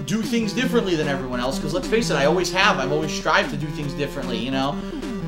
do things differently than everyone else, because let's face it, I always have. I've always strived to do things differently, you know?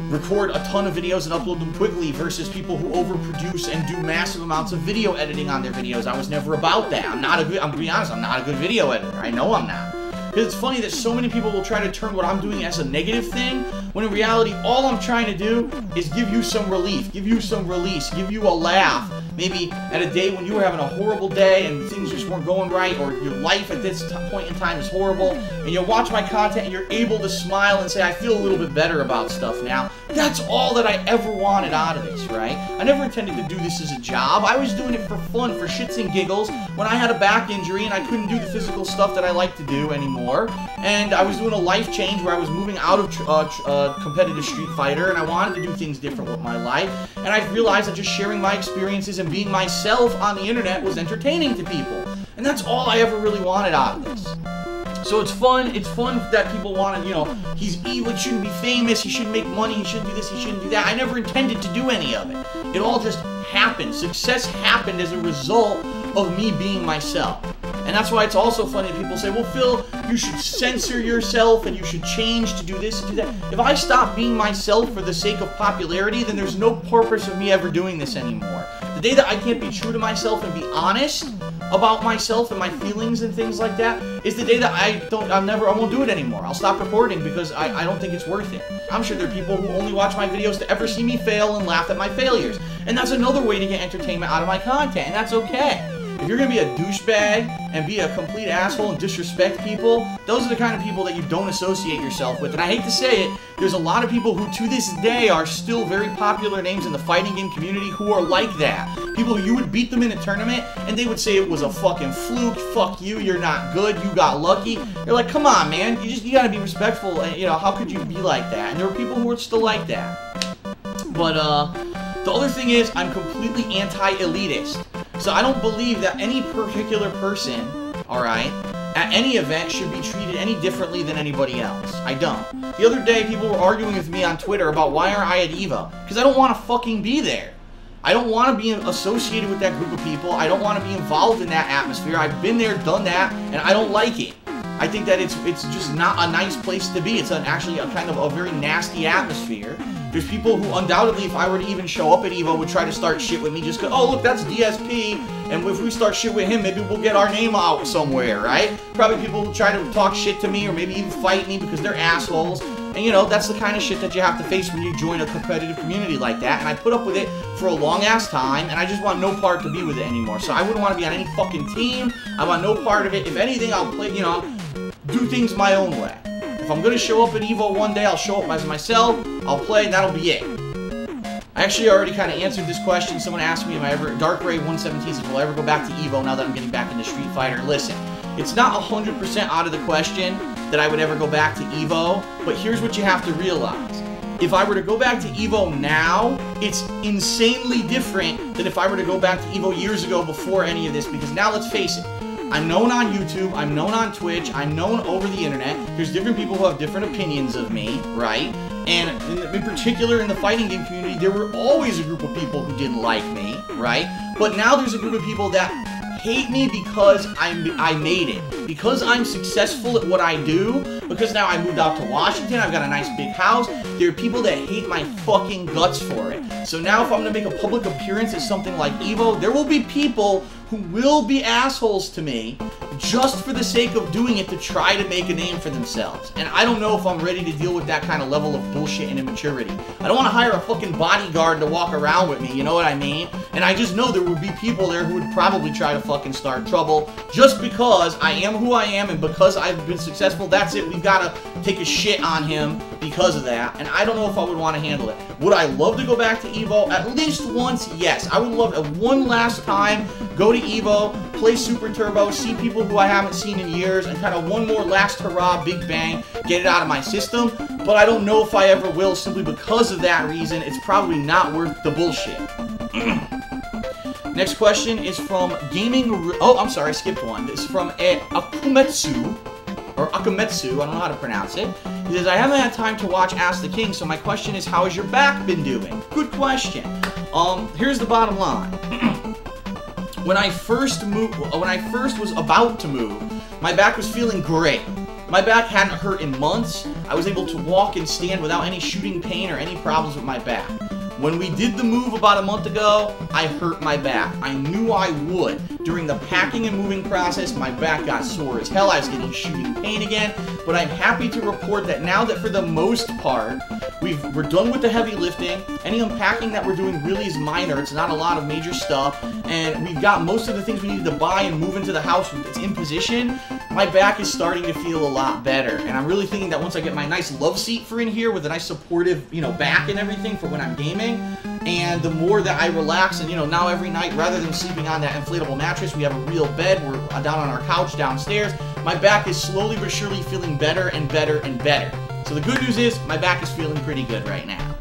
Record a ton of videos and upload them quickly versus people who overproduce and do massive amounts of video editing on their videos. I was never about that. I'm gonna be honest, I'm not a good video editor. I know I'm not. Because it's funny that so many people will try to turn what I'm doing as a negative thing, when in reality, all I'm trying to do is give you some relief, give you some release, give you a laugh. Maybe at a day when you were having a horrible day and things just weren't going right, or your life at this point in time is horrible, and you watch my content and you're able to smile and say, I feel a little bit better about stuff now. That's all that I ever wanted out of this, right? I never intended to do this as a job. I was doing it for fun, for shits and giggles, when I had a back injury and I couldn't do the physical stuff that I like to do anymore. And I was doing a life change where I was moving out of competitive Street Fighter, and I wanted to do things different with my life. And I realized that just sharing my experiences and being myself on the internet was entertaining to people. And that's all I ever really wanted out of this. So it's fun that people want to, you know, he's evil, he shouldn't be famous, he shouldn't make money, he shouldn't do this, he shouldn't do that. I never intended to do any of it. It all just happened. Success happened as a result of me being myself. And that's why it's also funny that people say, well, Phil, you should censor yourself and you should change to do this and do that. If I stop being myself for the sake of popularity, then there's no won't of me ever doing this anymore. The day that I can't be true to myself and be honest about myself and my feelings and things like that is the day that I won't do it anymore. I'll stop recording because I don't think it's worth it. I'm sure there are people who only watch my videos to ever see me fail and laugh at my failures. And that's another way to get entertainment out of my content, and that's okay. If you're going to be a douchebag and be a complete asshole and disrespect people, those are the kind of people that you don't associate yourself with. And I hate to say it, there's a lot of people who to this day are still very popular names in the fighting game community who are like that. People who you would beat them in a tournament and they would say it was a fucking fluke, fuck you, you're not good, you got lucky. You're like, come on, man, you gotta be respectful, and you know, how could you be like that? And there are people who are still like that. But the other thing is, I'm completely anti-elitist. So I don't believe that any particular person, alright, at any event should be treated any differently than anybody else. I don't. The other day, people were arguing with me on Twitter about why aren't I at EVO? Because I don't want to fucking be there. I don't want to be associated with that group of people. I don't want to be involved in that atmosphere. I've been there, done that, and I don't like it. I think that it's just not a nice place to be. It's actually a kind of a very nasty atmosphere. There's people who undoubtedly, if I were to even show up at EVO, would try to start shit with me just because, oh, look, that's DSP, and if we start shit with him, maybe we'll get our name out somewhere, right? Probably people who try to talk shit to me or maybe even fight me because they're assholes. And, you know, that's the kind of shit that you have to face when you join a competitive community like that. And I put up with it for a long-ass time, and I just want no part to be with it anymore. So I wouldn't want to be on any fucking team. I want no part of it. If anything, I'll play, you know, do things my own way. If I'm going to show up at EVO one day, I'll show up as myself, I'll play, and that'll be it. I actually already kind of answered this question. Someone asked me if I ever, DarkRay117 says, will I ever go back to EVO now that I'm getting back into Street Fighter? Listen, it's not 100% out of the question that I would ever go back to EVO, but here's what you have to realize. If I were to go back to EVO now, it's insanely different than if I were to go back to EVO years ago before any of this, because now let's face it, I'm known on YouTube, I'm known on Twitch, I'm known over the internet. There's different people who have different opinions of me, right? And in particular in the fighting game community, there were always a group of people who didn't like me, right? But now there's a group of people that hate me because I made it. Because I'm successful at what I do, because now I moved out to Washington, I've got a nice big house, there are people that hate my fucking guts for it. So now if I'm going to make a public appearance at something like EVO, there will be people who will be assholes to me just for the sake of doing it to try to make a name for themselves. And I don't know if I'm ready to deal with that kind of level of bullshit and immaturity. I don't want to hire a fucking bodyguard to walk around with me, you know what I mean? And I just know there would be people there who would probably try to fucking start trouble just because I am who I am and because I've been successful. That's it. We've got to take a shit on him because of that. And I don't know if I would want to handle it. Would I love to go back to EVO? At least once, yes. I would love to one last time go to EVO, play Super Turbo, see people who I haven't seen in years, and kind of one more last hurrah, big bang, get it out of my system. But I don't know if I ever will simply because of that reason. It's probably not worth the bullshit. Next question is from Gaming... Oh, I'm sorry, I skipped one. This is from Akumetsu, or Akametsu, I don't know how to pronounce it. He says, I haven't had time to watch Ask the King, so my question is, how has your back been doing? Good question. Here's the bottom line. When I first was about to move my back was feeling great. My back hadn't hurt in months. I was able to walk and stand without any shooting pain or any problems with my back. When we did the move about a month ago, I hurt my back. I knew I would. During the packing and moving process, my back got sore as hell. I was getting shooting pain again, but I'm happy to report that now that for the most part, we're done with the heavy lifting. Any unpacking that we're doing really is minor. It's not a lot of major stuff, and we've got most of the things we needed to buy and move into the house. It's in position. My back is starting to feel a lot better, and I'm really thinking that once I get my nice love seat for in here with a nice supportive, back and everything for when I'm gaming, and the more that I relax, and now every night, rather than sleeping on that inflatable mattress, we have a real bed. We're down on our couch downstairs. My back is slowly but surely feeling better and better and better. So the good news is my back is feeling pretty good right now.